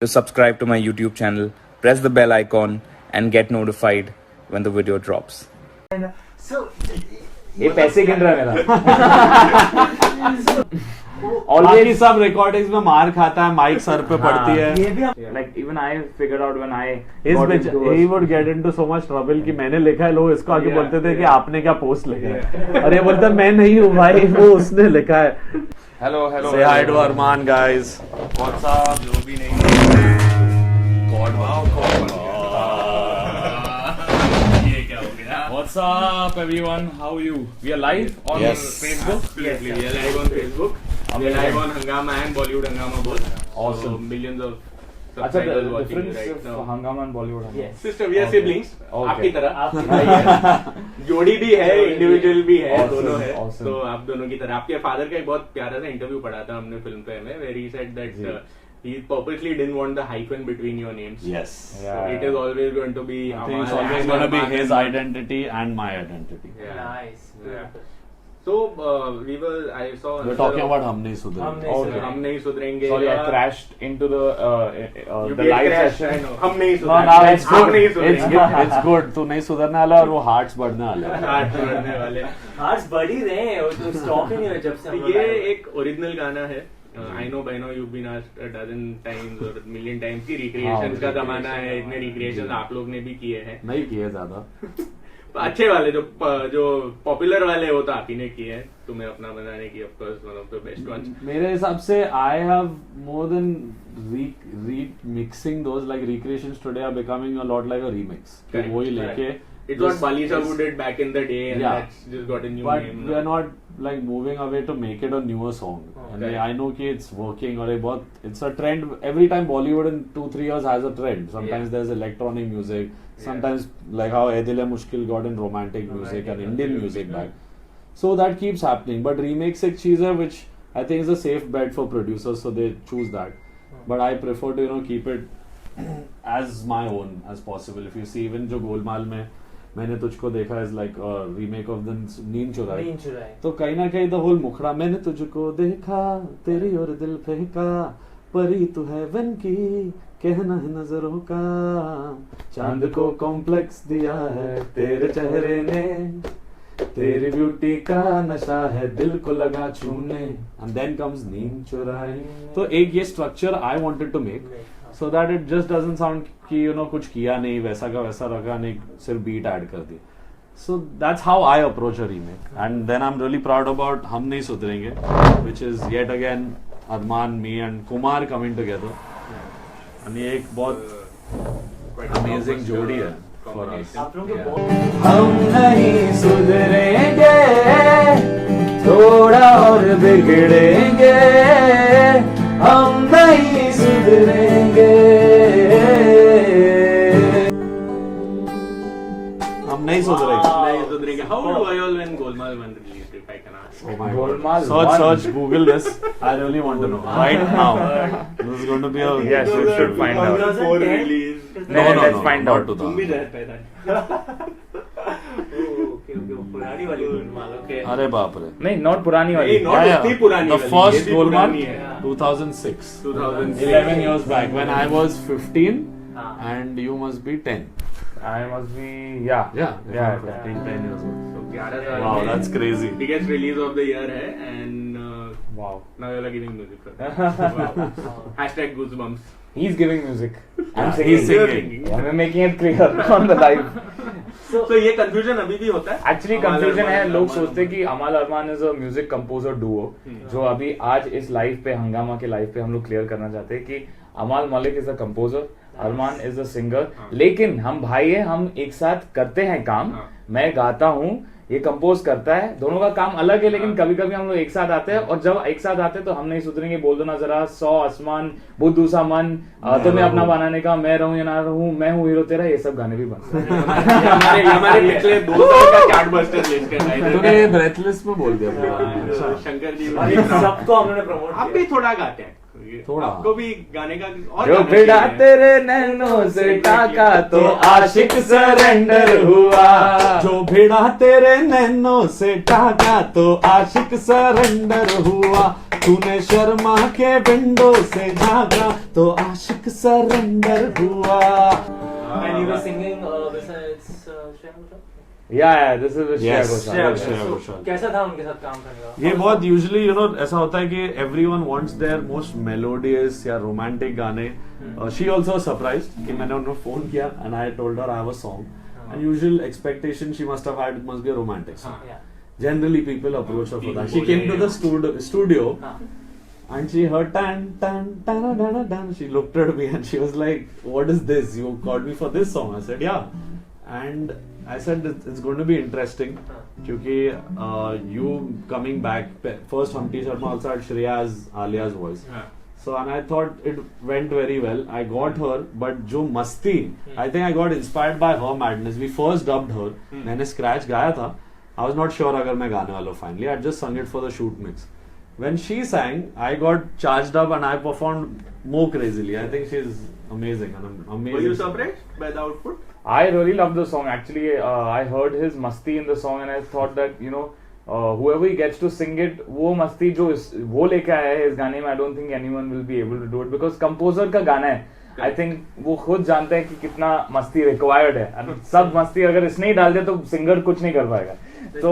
to subscribe to my YouTube channel, press the bell icon, and get notified when the video drops. ये पैसे गिन रहा है मेरा बाकी सब रिकॉर्डिंग्स में मार खाता है, माइक सर पे पड़ती है. like even I figured out when I he would get into so much trouble कि मैंने लिखा है, लोग इसको आगे बोलते थे कि आपने क्या पोस्ट लिखा है, और ये बोलता मैं नहीं हूँ भाई, वो उसने लिखा है. Hello. Say hi to Arman guys. What's up? जो भी नहीं. ये क्या हो गया? What's up, everyone? How are you? We are live on Facebook. Absolutely, we are live on Facebook. We are live on Hungama and Bollywood Hungama both. Awesome. So, millions of अच्छा, subscribers the watching difference right of now. Hungama and Bollywood. Yes. Sister, we are siblings. Okay. आपकी तरह. जोड़ी भी है, individual भी है, Awesome, दोनों है. awesome. तो आप दोनों की तरह. आपके फादर का एक बहुत प्यारा सा इंटरव्यू पढ़ा था हमने फिल्म पे में, where he said that he purposely didn't want the hyphen between your names. Yes. So it is always going to be. I think it's always going to be his identity and my identity. Yeah. Nice. Yeah. So I saw. We're talking about हम नहीं सुधरेंगे. Okay. हम नहीं सुधरेंगे. Sorry, I crashed into the You the did live crash, session. I know. हम नहीं No, सुधरेंगे. now it's हम good. नहीं सुधरेंगे. It's good. तू नहीं सुधरने वाला और वो हार्ट्स बढ़ने वाले. हार्ट बढ़ने वाले. हार्ट्स बढ़ ही रहे हैं, वो तो स्टॉप ही नहीं हुआ जब से हम लोग ये आए। एक ओरिजिनल गाना है. I know by now you've been asked a dozen times or a million times कि recreations का जमाना है, इतने recreations आप लोग ने भी किए हैं. नहीं किए ज्यादा. अच्छे वाले जो पॉपुलर वाले वो तो आप ही ने किए हैं. तुम्हें अपना बनाने की of course one of the best ones. मेरे हिसाब से I have more than remixing those, like recreations today are becoming a lot like a remix. तो Correct, वही correct. लेके. It's what Balisa who did back in the day and Yeah. that's just got a new But name. we are not like moving away to make it a newer song. And correct. I know कि it's working और it's a trend. Every time Bollywood in 2-3 years has a trend. Sometimes there's electronic music. Sometimes like how Ae Dil Hai Mushkil got in romantic music and Indian music back. So that keeps happening. But remix एक चीज है which I think is a safe bet for producers, so they choose that. But I prefer to keep it as my own as possible. If you see even जो गोलमाल में मैंने तुझको देखा is like a remake of the नींद चुराई. नींद चुराई। तो कहीं ना कहीं the whole मुखड़ा मैंने तुझको देखा तेरी और दिल फेंका परी तू हेवन की कहना है नजरों का चांद को कॉम्प्लेक्स दिया है तेरे चेहरे ने तेरी ब्यूटी का नशा है दिल को लगा छूने and then comes नींद चुराई. तो एक ये structure I wanted to make so that it just doesn't sound कि कुछ किया नहीं वैसा का वैसा रखा नहीं सिर्फ बीट ऐड कर दी. So that's how I approach a remake and then I'm really proud about हम नहीं सुधरेंगे which is yet again Arman, me and Kumar coming together and ये एक बहुत amazing जोड़ी है for us. आप लोगों के बहुत हम नहीं सुधरेंगे थोड़ा और बिगड़ेंगे हम नहीं सुधरेंगे हम नहीं सुधरेंगे. नहीं सुधरेंगे. How old were you all when Golmaal 1 released, if I can ask? Oh my Golmaal God. one. Search, Google this. I really want to know right now. This is going to be a Yes, you should find out. 2004 release. No, let's find not out. 2000. तुम भी रहते थे. Okay पुरानी वाली Golmaal okay अरे बाप रे. नहीं, not पुरानी वाली. नहीं, not उतनी पुरानी The वाली. first ये भी Golmaal पुरानी है. 2006. 2006. 11 years back when I was 15 हाँ. and you must be 10. I must be yeah. 10 years old. So 11 साल Wow, में that's crazy. biggest release of the year है and Wow. now you're giving music for that. Wow. Hashtag goosebumps. He's giving music. I'm He's singing. singing. Yeah, we're making it clear on the live. So ये confusion अभी भी होता है? Actually अमाल confusion अरमान, है. लोग अमाल सोचते हैं कि Amaal Armaan is a music composer duo जो अभी आज इस लाइव पे हंगामा के लाइव पे हम लोग क्लियर करना चाहते हैं कि Amaal Malik is a composer, Armaan is a singer. लेकिन हम भाई है, हम एक साथ करते हैं काम. मैं गाता हूँ, ये कंपोज करता है, दोनों का काम अलग है लेकिन कभी कभी हम लोग एक साथ आते हैं और जब एक साथ आते हैं तो हम नहीं सुधरेंगे, बोल दो ना जरा, 100 आसमान, बुद्धू सा मन, तुम्हें अपना बनाने का, मैं रहूं या ना रहूं, मैं हूं हीरो तेरा, ये सब गाने भी बनते हैं. हमारे पिछले 2 साल का चार्टबस्टर लिस्ट है. तूने ब्रेथलेस में बोल दिया. शंकर जी और इन सबको हमने प्रमोट आप भी थोड़ा गाते हैं. ये थोड़ा। आपको भी गाने का और जो गाना भिड़ा चाहिए। तेरे नैनों से टाका तो आशिक सरेंडर हुआ। जो भिड़ा तेरे नैनों से टाका तो आशिक सरेंडर हुआ। तूने शर्मा के विंडो से झांका तो आशिक सरेंडर हुआ। And you were singing besides Shreya Ghoshal? Yeah, this is with Shreya Yes. Ghoshal. Shreya So, Ghoshal. कैसा था उनके साथ काम करने का? ये बहुत यूजुअली ऐसा होता है कि everyone wants their most melodious या रोमांटिक गाने। शी आल्सो सरप्राइज्ड कि मैंने उन्हें फोन किया and I told her I have a song and usual expectation she must have had must be a romantic song. Yeah. Generally people approach her for that. She People came to the studio हाँ. and she heard tan tan tan tan tan. She looked at me and she was like, "What is this? You called me for this song?" I said, "Yeah." And I said, "It's going to be interesting." Because you coming back first, Humpty Sharma also had Shreya's Alia's voice. हाँ. So and I thought it went very well. I got her, but जो मस्ती, I think I got inspired by her madness. We first dubbed her. मैंने scratch गाया था. I was not sure अगर मैं गाने वाला हूँ. Finally, I just sung it for the shoot mix. When she sang, I got charged up and I performed more crazily. I think she's amazing and amazing. Were you surprised by the output? I really love the song. Actually, I heard his masti in the song and I thought that whoever he gets to sing it, वो मस्ती जो वो लेके आया है इस गाने में, I don't think anyone will be able to do it because composer का गाना है. I think वो खुद जानते हैं कि कितना मस्ती रिक्वायर्ड है. And सब मस्ती अगर इसने ही डाल दिया तो सिंगर कुछ नहीं कर पाएगा. So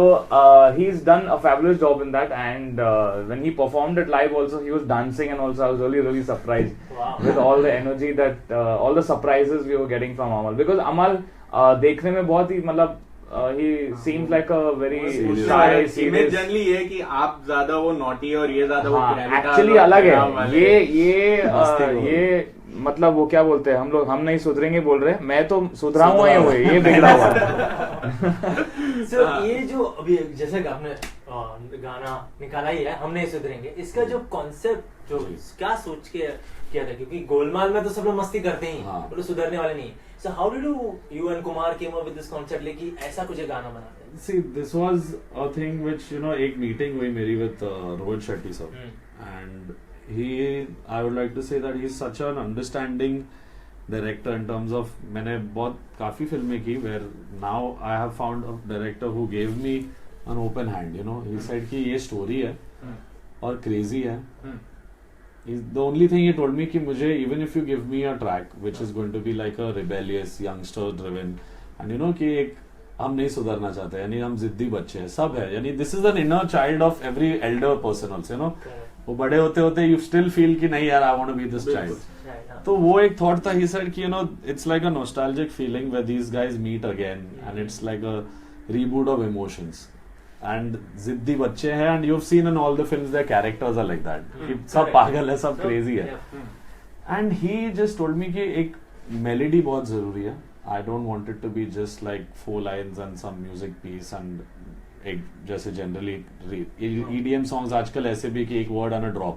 he's done a fabulous job in that, and when he performed it live, also he was dancing, and also I was really surprised Wow. with all the energy that all the surprises we were getting from Amal, because Amal देखने में बहुत ही मतलब he seems like a very shy, image serious. Generally ये कि आप ज्यादा वो naughty और ये ज्यादा वो हाँ, gravitas एक्चुअली और अलग प्यार वाले। है. ये मस्ती बोल ये मतलब वो क्या बोलते हैं हम लोग, हम नहीं सुधरेंगे बोल रहे हैं. मैं तो सुधरा हुआ ही हूँ, ये बिगड़ा हुआ है. So, ये जो अभी जैसे आपने गाना निकाला ही है, हम नहीं सुधरेंगे, इसका जो कॉन्सेप्ट जो क्या सोच के किया था, क्योंकि गोलमाल में तो सब लोग मस्ती करते ही हाँ. वो लोग सुधरने वाले नहीं. So how did you and Kumar came up with this concept, like कि ऐसा कुछ एक गाना बनाते हैं? See, this was a thing which एक meeting हुई मेरी with Rohit Shetty sir, and I would like to say that he's such an understanding director in terms of मैंने बहुत काफी फिल्में की where now I have found a director who gave me an open hand. He said कि ये story है और crazy है. The only thing he told me कि मुझे even if you give me a track which is going to be like a rebellious youngster driven and कि एक हम नहीं सुधरना चाहते, यानी हम जिद्दी बच्चे हैं, सब है, यानी this is an inner child of every elder person also, वो बड़े होते होते you still feel कि नहीं यार I want to be this child. तो वो एक thought था. He said कि it's like a nostalgic feeling where these guys meet again and it's like a reboot of emotions. And जिद्दी बच्चे हैं, and you've seen in all the films their characters are like that. कि सब पागल है, सब crazy है. And he just told me कि एक melody बहुत जरूरी है. I don't want it to be just like 4 lines and some music piece and एक जैसे generally EDM songs आजकल ऐसे भी कि एक word and a drop.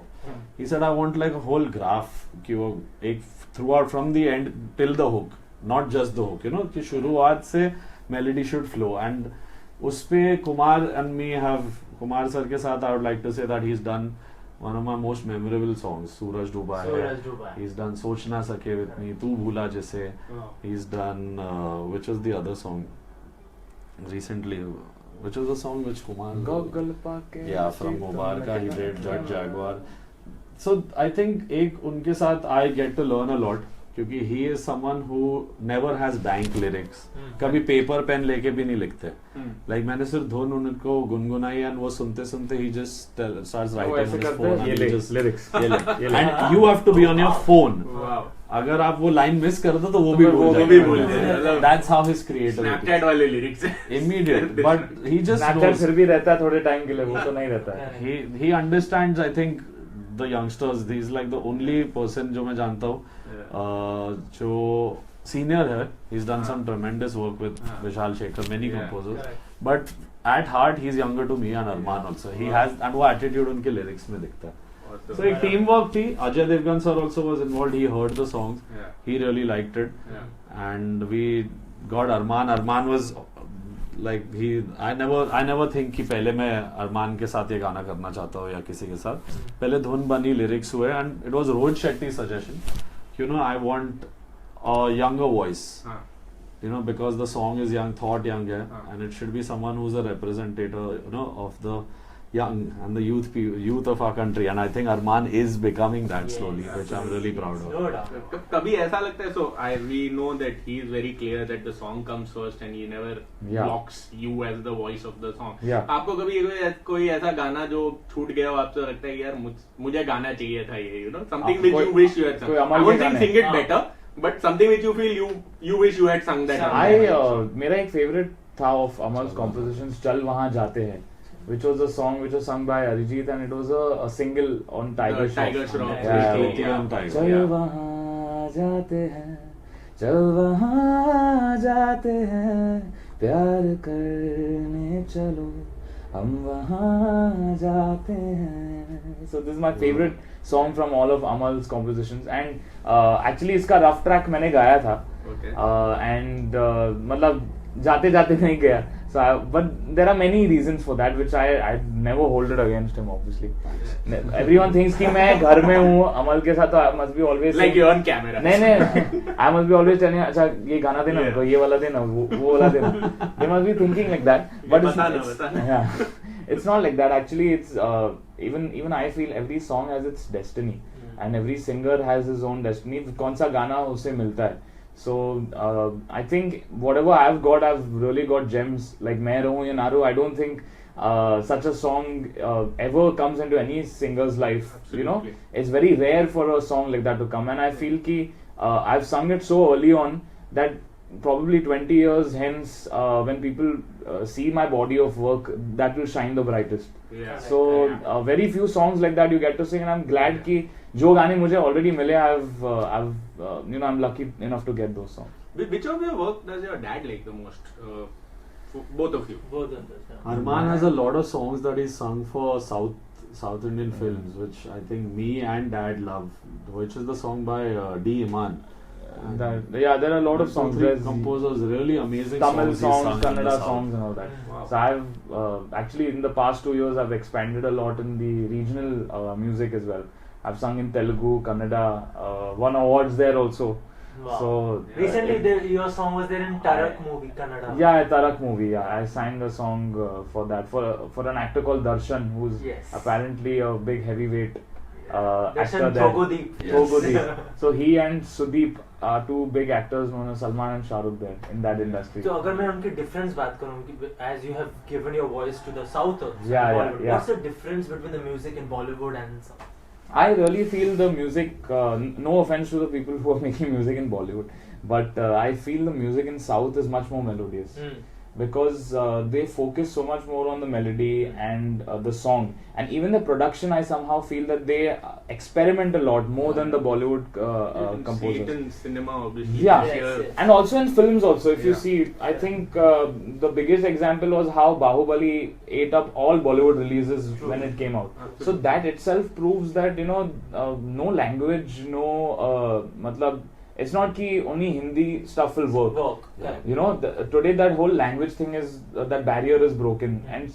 He said I want like a whole graph कि वो एक throughout from the end till the hook, not just the hook, कि शुरुआत से melody should flow. And उसपे कुमार सर के साथ I would like to say that he's done one of my most memorable songs, Suraj Duba hai. He's done Soch Na Sake with me, Tu Bhula Jise. He's done which was the other song recently, which was the song which Kumar from Mubaraka he did Judge Jaguar. So I think उनके साथ I get to learn a lot, क्योंकि he is someone who never has bank lyrics. कभी paper pen लेके भी नहीं लिखते. Like मैंने सिर्फ धुन उनको गुनगुनाई and वो सुनते सुनते he just starts writing on his phone and he just lyrics. And you have to be on your phone. Wow. अगर आप वो लाइन मिस कर दो तो वो भी भूल जाएगा. That's how his creativity. Snapchat वाले lyrics. Immediate, but he just Snapchat knows. फिर भी रहता है थोड़े टाइम के लिए, वो तो नहीं रहता है. He understands, I think, the youngsters. He's like the only person जो मैं जानता हूँ जो senior है. He's done some tremendous work with Vishal Shekhar, many composers. But at heart, he's younger to me and Arman also. He has, and वो attitude उनके lyrics में दिखता है. So एक teamwork थी. Ajay Devgan sir also was involved. He heard the songs. He really liked it. And we got Arman. Arman was like he I never think कि पहले मैं अरमान के साथ ये गाना करना चाहता हूँ या किसी के साथ. पहले धुन बनी, lyrics हुए, and it was Rohit Shetty's suggestion. You know, I want a younger voice. हाँ. You know, because the song is young, thought young है, हाँ. and it should be someone who's a representative, you know, of the young and the youth of our country, and I think Arman is becoming that Yes. slowly, which I'm really proud of. No doubt. कभी ऐसा लगता है, so we know that he is very clear that the song comes first and he never Yeah. blocks you as the voice of the song. Yeah. आपको कभी कोई ऐसा गाना जो छूट गया हो, आपको लगता है यार मुझे गाना चाहिए था ये, you know, something which you wish you had sung. कोई अमल I won't के think गाने. sing it better, but something which you feel you wish you had sung that. मेरा एक favorite था of Amal's compositions, चल वहाँ जाते हैं, which was a song which was sung by Arijit, and it was a single on Tiger Shroff. Yeah. चल वहाँ जाते हैं, चल वहाँ जाते हैं, प्यार करने चलो, हम वहाँ जाते हैं. So this is my favorite song from all of Amal's compositions, and actually इसका rough track मैंने गाया था. Okay. And मतलब जाते जाते नहीं गया. So but there are many reasons for that which I never hold it against him, obviously. Everyone thinks कि मैं घर में हूँ अमल के साथ, तो I must be always Like you're on camera. नहीं I must be always telling अच्छा ये गाना देना मेरे को, ये वाला देना, वो वाला देना. They must be thinking like that, but बताना. yeah, it's not like that. Actually, it's even I feel every song has its destiny, and every singer has his own destiny. कौन सा गाना उसे मिलता है. So I think whatever I've got, I've really got gems. Like मैं रहूँ या ना रहूँ, I don't think such a song ever comes into any singer's life. Absolutely. You know, it's very rare for a song like that to come. And I feel कि I've sung it so early on that probably 20 years hence, when people see my body of work, that will shine the brightest. Yeah. So very few songs like that you get to sing, and I'm glad कि जो गाने मुझे already मिले, I've you know, I'm lucky enough to get those songs. Which of your work does your dad like the most? Both of you. Both of those. Yeah. Arman has a lot of songs that he's sung for South Indian films, which I think me and Dad love, which is the song by D. Iman. Yeah, there are a lot of songs. Three There's composers, really amazing Tamil songs, he's sung songs, in the Kannada South. songs, and all that. Wow. So I've actually in the past 2 years I've expanded a lot in the regional music as well. I've sung in Telugu, Kannada, won awards there also. Wow. So Recently, your song was there in Tarak movie, Kannada. yeah, Tarak movie. Yeah, I sang a song for that for an actor called Darshan, who's Yes. apparently a big heavyweight actor Darshan there. Thogodeep. Thogodeep. So he and Sudeep are two big actors known as Salman and Shah Rukh there in that industry. तो अगर मैं उनकी difference बात करूँ कि as you have given your voice to the South or Yeah, Bollywood, yeah. what's the difference between the music in Bollywood and South? I really feel the music, no offense to the people who are making music in Bollywood, but I feel the music in South is much more melodious. Because they focus so much more on the melody and the song, and even the production, I somehow feel that they experiment a lot more than the Bollywood You can see it composers. in cinema, obviously. Yeah, Yes. and also in films also. If you Yeah. see, I think the biggest example was how Bahubali ate up all Bollywood releases True. when it came out. Absolutely. So that itself proves that, you know, no language, no matlab, it's not ki only Hindi stuff will work. Work. Correct. You know, today that whole language thing is that barrier is broken. And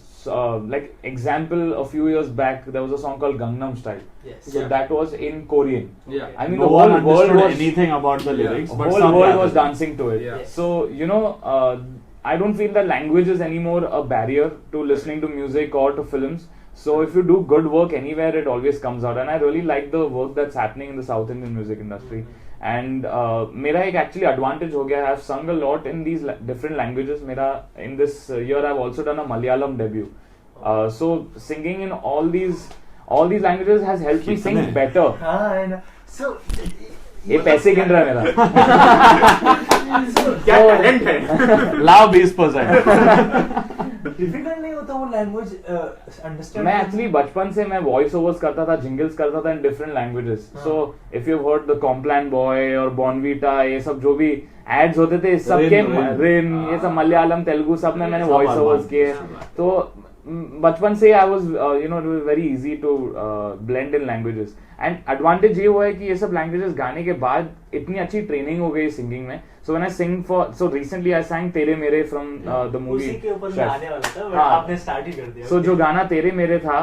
like example, a few years back there was a song called Gangnam Style. Yes. So Yeah. that was in Korean. Yeah. I mean, No the one whole world understood was anything about the lyrics, the but whole some world was understood. dancing to it. Yeah. Yes. So you know, I don't feel that language is anymore a barrier to listening to music or to films. So if you do good work anywhere, it always comes out. And I really like the work that's happening in the South Indian music industry. And मेरा एक actually advantage हो गया. I've sung a lot in these different languages. मेरा in this year I've also done a Malayalam debut. So singing in all these languages has helped me sing कितने? better. I know. So ये पैसे गिन रहा है मेरा. क्या talent है? लाओ 20%. डिफिकल्ट नहीं होता वो लैंग्वेज अंडरस्टैंड मैं एक्चुअली बचपन से मैं वॉइस ओवर्स करता था, जिंगल्स करता था in different languages. So if you heard the Complan boy और बॉर्नवीटा, ये सब जो भी एड्स होते थे, सबके रिन। रिन, ये सब मलयालम तेलुगु सब में मैंने सब वॉइस अरमान। ओवर्स किए. तो बचपन से I was you know it was very easy to blend in languages and advantage ये हुआ है कि ये सब लैंग्वेजेस गाने के बाद इतनी अच्छी ट्रेनिंग हो गई सिंगिंग में. So when I sing for so recently I sang तेरे मेरे फ्रॉम द मूवी. उसी के ऊपर मैं आने वाला था बट हाँ. आपने स्टार्ट ही कर दिया. सो जो गाना तेरे मेरे था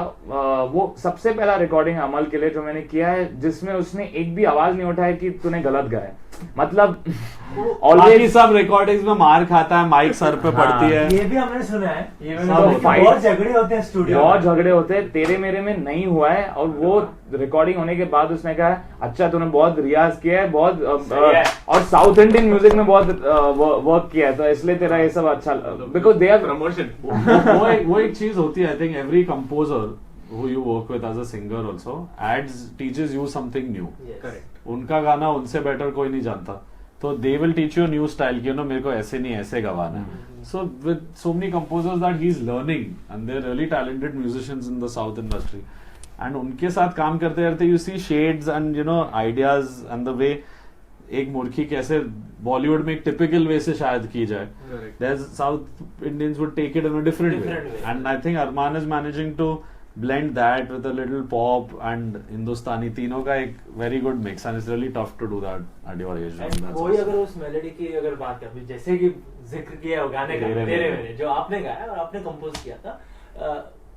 वो सबसे पहला रिकॉर्डिंग अमल के लिए जो मैंने किया है जिसमें उसने एक भी आवाज नहीं उठाया कि तूने गलत गाया. मतलब बाकी ऑलवेज सब रिकॉर्डिंग्स में मार खाता है, माइक सर पे हाँ. पड़ती है. ये भी हमने सुना है. ये मैंने सब सुना है कि fight- बहुत झगड़े होते हैं स्टूडियो में. बहुत झगड़े होते हैं. तेरे मेरे में नहीं हुआ है और वो रिकॉर्डिंग होने के बाद उसने कहा अच्छा तूने बहुत रियाज किया है बहुत सही है. और साउथ इंडियन म्यूजिक में बहुत वर्क किया है तो इसलिए तेरा ये सब अच्छा बिकॉज दे आर प्रमोशन. वो एक चीज होती है. I think every composer who you work with as a singer also teaches you something new. Yes. Correct. उनका गाना उनसे बेटर कोई नहीं जानता तो they will teach you new style कि मेरे को ऐसे नहीं ऐसे गवाना है. So with so many composers that he is learning and they are really talented musicians in the south industry and उनके साथ काम करते करते you see shades and you know ideas and the way एक मुर्खी कैसे बॉलीवुड में एक टिपिकल वे से शायद की जाए. Correct. There's South Indians would take it in a different way. And I think Arman is managing to blend that with a little pop and Hindustani. तीनों का एक very good mix and it's really tough to do that at your age. And That's कोई awesome. अगर उस melody की अगर बात करें जैसे कि जिक्र किया है वो गाने का तेरे तेरे मेरे। मेरे जो आपने गाया और आपने कंपोज किया था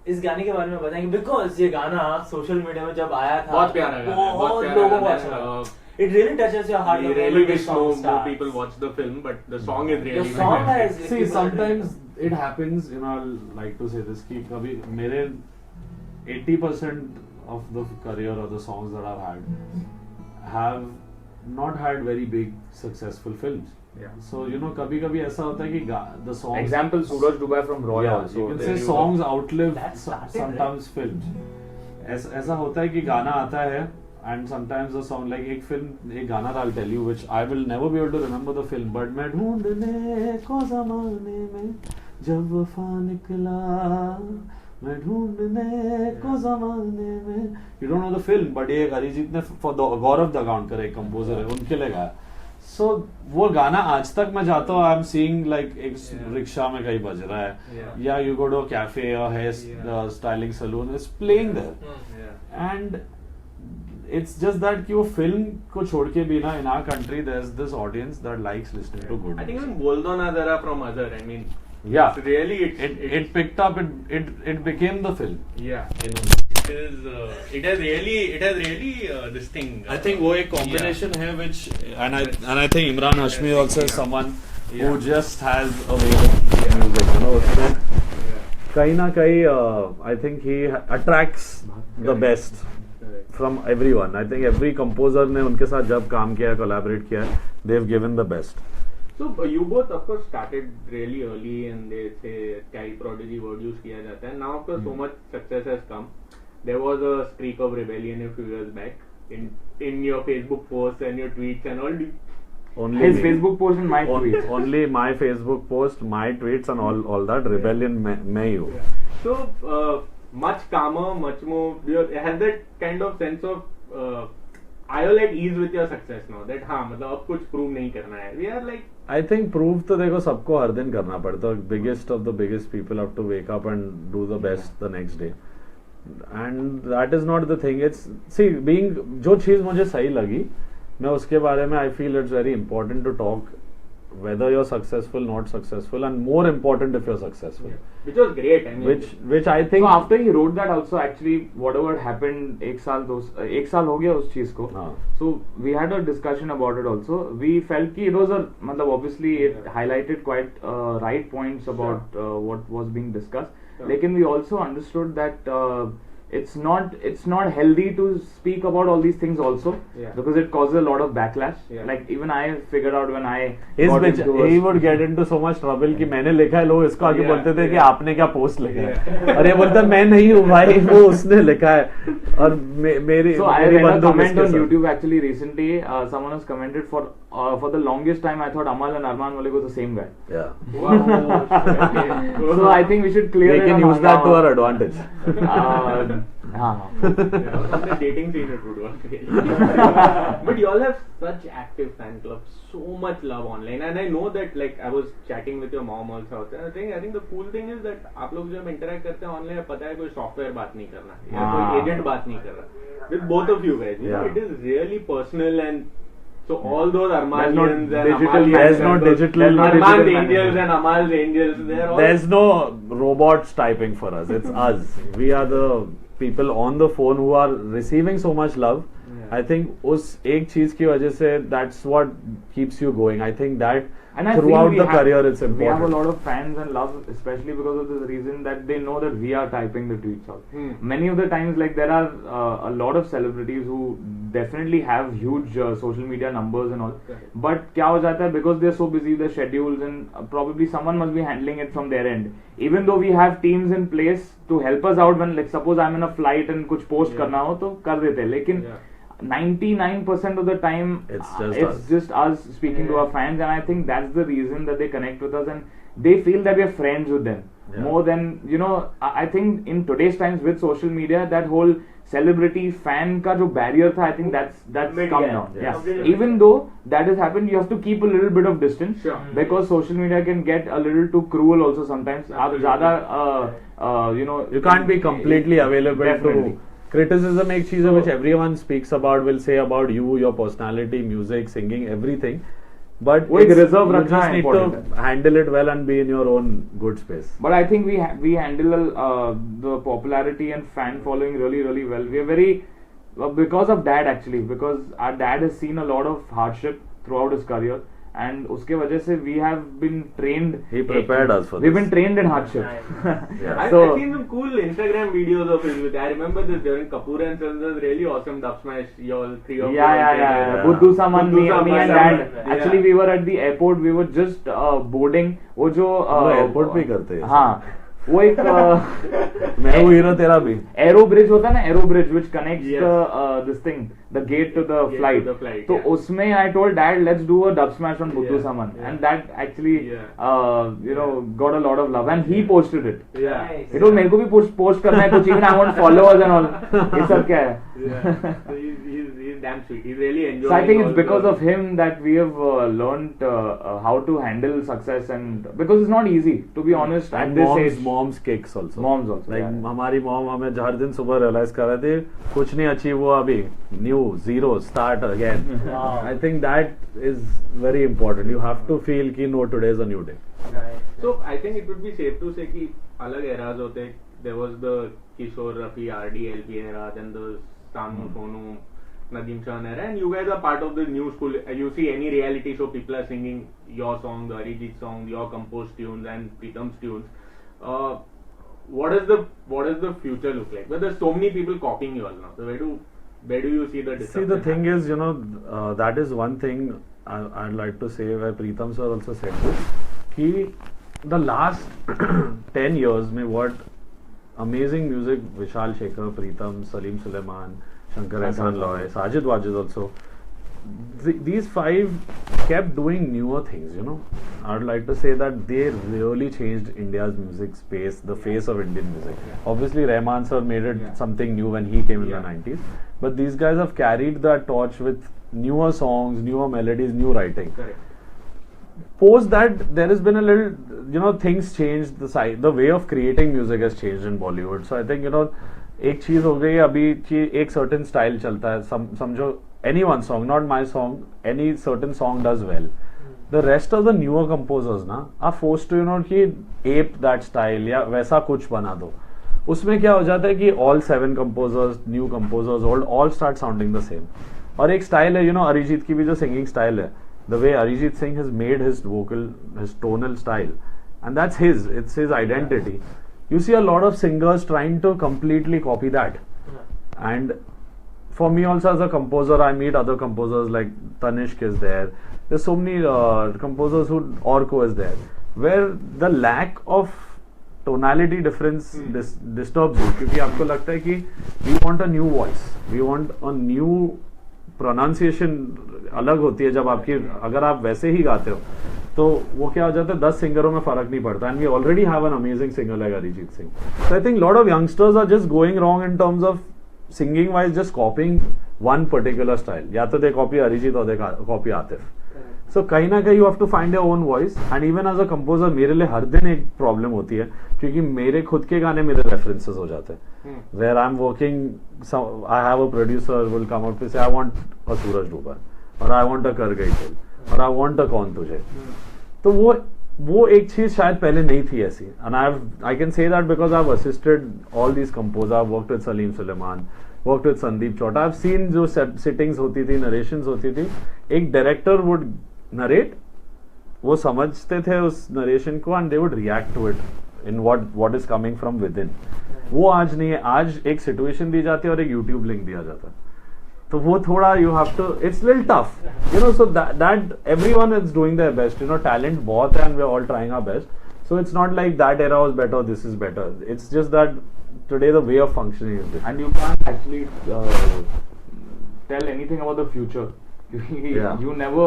इस गाने के बारे में बताएंगे बिकॉज ये गाना सोशल मीडिया में जब आया था बहुत प्यारा गाना है, बहुत बहुत प्यारा लोगों को गाना अच्छा है. लगा. It really touches your heart. We the really moment the wish song more starts. people watch the film, but the song is The really song good. has- See, sometimes it happens, you know, I'll like to say this कि कभी मेरे 80% of the career or the songs that I've had have not had very big successful films. Yeah. So you know कभी-कभी ऐसा होता है कि the songs example Suraj Dubai from Roy Yeah, also. you can There say you songs outlive That started, sometimes films. ऐसा होता है कि गाना आता है and sometimes a song like एक फिल्म एक गाना था I'll tell you which I will never be able to remember the film but मैं ढूंढने को ज़माने में जब वफा निकला मैं ढूंढने को ज़माने में you don't know the film but ये अरिजीत ने for the गौरव दगावनकर एक कंपोजर है उनके लिए गाया. So वो गाना आज तक मैं जाता हूँ आई एम सीइंग लाइक एक रिक्शा में कहीं बज रहा है या यू गो टू कैफे और hair styling salon is playing there and it's just that कि वो फिल्म को छोड़ के भी ना in our country there is this audience that likes listening to good. I think even Boldona Zara from Azhar. I mean, Yeah. it's really It picked up. It became the film. yeah. It has really this thing. I think वो एक combination है which and I think Imran Hashmi also is someone who just has a way of music. You know, उसमें कहीं ना कहीं I think he attracts the best from everyone. I think every composer ने उनके साथ जब काम किया है, collaborate किया है, they've given the best. So you both of course started really early and they say child prodigy word use किया जाता है. Now of course so much success has come. There was a streak of rebellion a few years back in your Facebook posts and your tweets and all. Only His me. Facebook post and my tweets. Only my Facebook post, my tweets and all that rebellion में ही हो. So much calmer, much more. Has that kind of sense of are you like ease with your success now? That हाँ मतलब अब कुछ prove नहीं करना है. We are like I think prove तो देखो सबको हर दिन करना पड़ता है. Biggest of the biggest people have to wake up and do the best the next day. And that is not the thing. It's see being जो चीज मुझे सही लगी मैं उसके बारे में I feel it's very important to talk whether you're successful, not successful, and more important if you're successful. which was great. I mean, Which I think So after he wrote that also actually whatever happened एक साल हो गया उस चीज को. हाँ. So we had a discussion about it also. We felt कि it was a मतलब obviously it highlighted quite right points about what was being discussed. Sure. लेकिन we also understood that it's not healthy to speak about all these things also Yeah. because it causes a lot of backlash. Yeah. Like even I figured out when I इस got bitch, into he would get into so much trouble कि मैंने लिखा है लोग इसको आगे Yeah, बोलते थे कि yeah. आपने क्या पोस्ट लिखा है और ये बोलता है मैं नहीं हूँ भाई वो उसने लिखा है और मेरी So I मेरी read a बंदूक comment इसके on साथ. YouTube actually recently. Someone has commented for for the longest time I thought Amal and Arman Malik was the same guy. Yeah. So I think we should clear We it can on use that to Hungama. our advantage. हाँ. On the dating scene it would work really. But you all have such active fan clubs, so much love online, and I know that, like, I was chatting with your mom also, and I think the cool thing is that आप लोग जब interact करते हैं online, पता है कोई software बात नहीं करना या कोई agent बात नहीं कर रहा. With both of you guys, you know, it is really personal, and so all those Armanians and digital- Amalians there's no and those digital- Arman's digital angels management. and Amal's angels, they're all There's no robots typing for us. It's us. We are the people on the phone who are receiving so much love. Yeah. I think उस एक चीज की वजह से that's what keeps you going. I think that And I throughout feel the career it's we have a important. lot of fans and love, especially because of the reason that they know that we are typing the tweets out. Many of the times, like, there are a lot of celebrities who definitely have huge social media numbers and all. Correct. But क्या हो जाता है, because they're so busy, their schedules, and probably someone must be handling it from their end. Even though we have teams in place to help us out when, like, suppose I'm in a flight and कुछ post Yeah. करना हो तो कर देते हैं, लेकिन Yeah. 99% of the time It's just us. just us speaking to Yeah. our fans, and I think that's the reason that they connect with us and they feel that we're friends with them more than, you know, I think in today's times with social media, that whole celebrity fan ka jo barrier tha, I think that's Mid come gap. down. Yes. Yeah. Completely. Even though that has happened, you have to keep a little bit of distance Sure. because social media can get a little too cruel also sometimes. आप Absolutely. ज़्यादा you know, You can't be completely available Definitely. to criticism. एक चीज है which everyone speaks about, will say about you, your personality, music, singing, everything. But वो एक it's- reserve you रखना just need important to handle it well and be in your own good space. But I think we handle the popularity and fan following really well. We are very because of dad actually, because our dad has seen a lot of hardship throughout his career, and उसके वजह से we have been trained. He prepared us for We've this. been trained in hardship. Yeah. I've So seen some cool Instagram videos of his. I remember this during Kapoor and Sons. There's really awesome dub smash. You all three of you all yeah. Yeah. Buddu Saman, me Buddu and Saman. dad. Yeah. Actually, we were at the airport. We were just boarding. वो जो हम लोग airport पे ही करते हैं। हाँ, वो एक मैं वो हीरो तेरा भी। एरो ब्रिज होता है ना, arrow bridge which connects Yes. this thing, the gate to the Gate flight. to the flight, तो yeah. उसमें I told dad, let's do a dub smash on Buddu Yeah, Saman, yeah. and that actually Yeah. you know, got a lot of love, and he posted it. Yeah. Nice. He told मेरे को भी post करना है कुछ, even I want followers and all. ये सब क्या है? Yeah. So he's damn sweet. He's really enjoying. So I think all it's because the- of him that we have learned how to handle success, and because it's not easy, to be honest, at And this age. mom's kicks also. Moms also, Like yeah. हमारी mom हमें हर दिन सुबह realize कर रहे थे कुछ नहीं achieve हुआ अभी, new zero start again. Wow. I think that is very important. You have to feel कि no, today is a new day. Nice. So I think it would be safe to say कि अलग eras होते हैं. There was the Kishore, Rafi, RD, LP era, then the Sanu, Sonu, Nadeem Shah era, and you guys are part of the new school. You see any reality show, people are singing your song, the Arijit song, your composed tunes, and Pritam's tunes. What does the future look like? But there's so many people copying you all now. So where do you see the See, disruption? the thing is, you know, that is one thing I'd like to say, where Pritam sir also said this, कि the last 10 years में what amazing music Vishal Shekhar, Pritam, Salim Suleiman, Shankar Ehsaan Loy, Sajid Wajid also, these five kept doing newer things, you know. I'd like to say that they really changed India's music space, the face of Indian music. Obviously, Rahman sir made it something new when he came in the 90s, but these guys have carried that torch with newer songs, newer melodies, new writing. Correct. Post that, there has been a little, you know, things changed, the way of creating music has changed in Bollywood. So I think, you know, एक चीज हो गई अभी कि एक certain style चलता है, समझो any one song, not my song, any certain song does well. The rest of the newer composers ना are forced to, you know, कि ape that style या वैसा कुछ बना दो. उसमें क्या हो जाता है कि all 7 composers, new composers, all start sounding the same. और एक style है, you know, अरिजीत की भी जो singing style है, the way Arijit Singh has made his vocal, his tonal style, and that's his, it's his identity. You see a lot of singers trying to completely copy that. And for me also as a composer, I meet other composers like Tanishq is there. There's so many composers who, Orko is there, where the lack of tonality difference disturbs you, क्योंकि आपको लगता है कि we want a new voice, we want a new pronunciation, अलग होती है जब आपकी, अगर आप वैसे ही गाते हो तो वो क्या हो जाता है, 10 सिंगरों में फर्क नहीं पड़ता. And we already have an amazing singer like Arijit Singh. So I think lot of youngsters are just going wrong in terms of singing wise, just copying one particular style. या तो दे कॉपी अरिजीत और दे कॉपी आतिफ. सो कहीं ना कहीं you have to find your own voice. And even as a composer मेरे लिए हर दिन एक प्रॉब्लम होती है, क्योंकि मेरे खुद के गाने मेरे रेफरेंसेस हो जाते हैं. Where I am working, I have a producer will come out to say I want a सूरज डूबा, और आई वांट अ कर गई दिल, और आई वांट अ कौन तुझे. तो वो एक चीज शायद पहले नहीं थी ऐसी. And I can say that because I have assisted all these composer. I worked with Salim Sulaiman, worked with Sandeep Chowta. I have seen जो सिटिंग्स होती थी, नरेशंस होती थी, एक डायरेक्टर वुड नरेट, वो समझते थे उस नरेशन को, and they would react to it in what is coming from within. वो आज नहीं है. आज एक सिचुएशन दी जाती है और एक यूट्यूब लिंक दिया जाता है. तो वो थोड़ा you have to, it's little tough, you know. So that everyone is doing their best, you know. Talent बहुत है and we are all trying our best. So it's not like that era was better, this is better. It's just that today the way of functioning is different. And you can't actually tell anything about the future. Yeah. You never.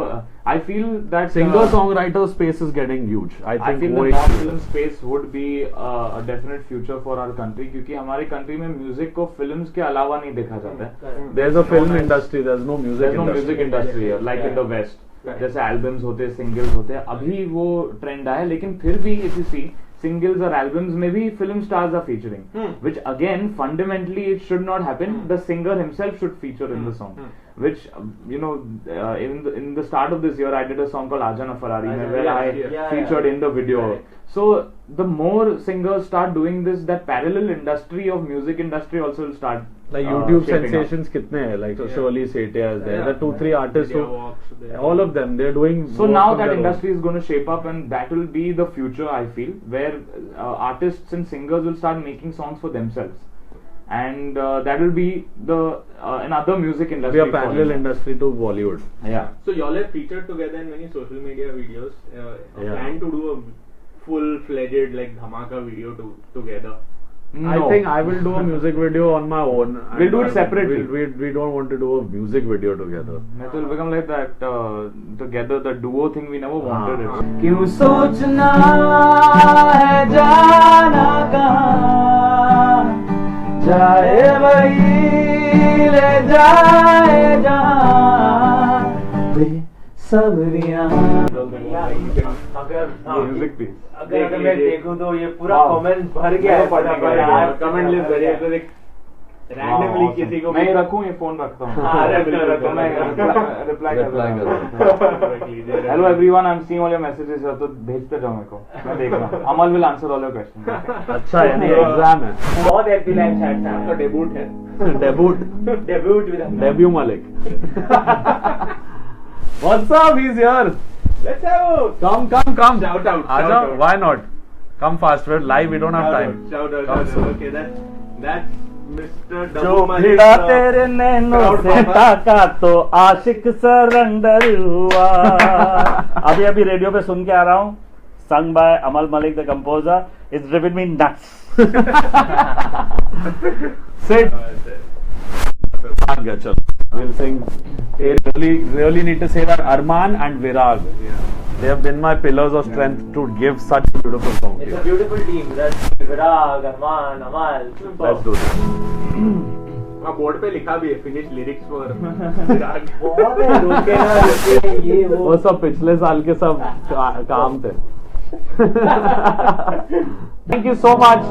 I feel that Singer songwriter space is getting huge. I I think feel वो the एक non-film space would be a definite future for our country, क्योंकि हमारे country में music को films के अलावा नहीं देखा जाता है. there's a film industry, there's no music There's no industry. music industry here, like in the West. जैसे albums होते हैं, singles होते हैं, अभी वो trend आया, लेकिन फिर भी if you see singles or albums में भी film stars are featuring, which again fundamentally it should not happen. The singer himself should feature in the song, which you know, in the start of this year I did a song called Aja Na Ferrari, where I featured in the video. So the more singers start doing this, that parallel industry of music industry also will start Like YouTube shaping up. sensations कितने हैं, like Shirley Setia is there, the 2-3 artists who, all of them, they're doing. So work now on that their own. industry is going to shape up, and that will be the future, I feel, where artists and singers will start making songs for themselves, and that will be the another music Be industry. a parallel industry to Bollywood. Yeah. So y'all have featured together in many social media videos. Plan to do a full-fledged like dhamaka video together. No. I think I will do a music video on my own. We'll do it separately. We don't want to do a music video together. It will become like that together, the duo thing we never wanted हाँ. it. क्यों सोचना है जाना कहाँ, जाए वही ले जाए जहाँ बेसब्रियाँ. Music piece. अगर मैं देखूं तो ये पूरा कमेंट भर गया है. कमेंट लिस्ट भरी है, तो देख रैंडमली किसी को मैं ही रखूं, ये फोन रखता हूँ. हाँ, रखो, मैं reply कर Hello everyone, I'm seeing all your messages here, तो भेजते जाओ मेरे को, मैं देख रहा हूँ. Amal will answer all your questions. अच्छा यानी एग्जाम है. बहुत हैप्पी लाइफ चैट था. आपका डेब्यूट है. Debut with debut Malik. What's up? He's here. Let's have a Come. shout out. Aja, why not? Come fast. We're live. We don't have time. Shout out. Come soon. Okay, that's Mr. जो Dabu Malik, भिड़ा तेरे नैनों proud से papa. ताका तो आशिक surrender हुआ. अभी radio पे सुन के आ रहा हूँ, sung by Amal Malik the composer. It's driven me nuts. Sit. Chalo. We'll sing. Really need to say that Arman and Virag, they have been my pillars of strength to give such a beautiful song. It's a beautiful team. That's Virag, Arman, Amal. Let's do this. हाँ, board पे लिखा भी है finish lyrics for विराग. बहुत है, रुके ना रुके, ये वो सब पिछले साल के सब काम थे. Thank you so much.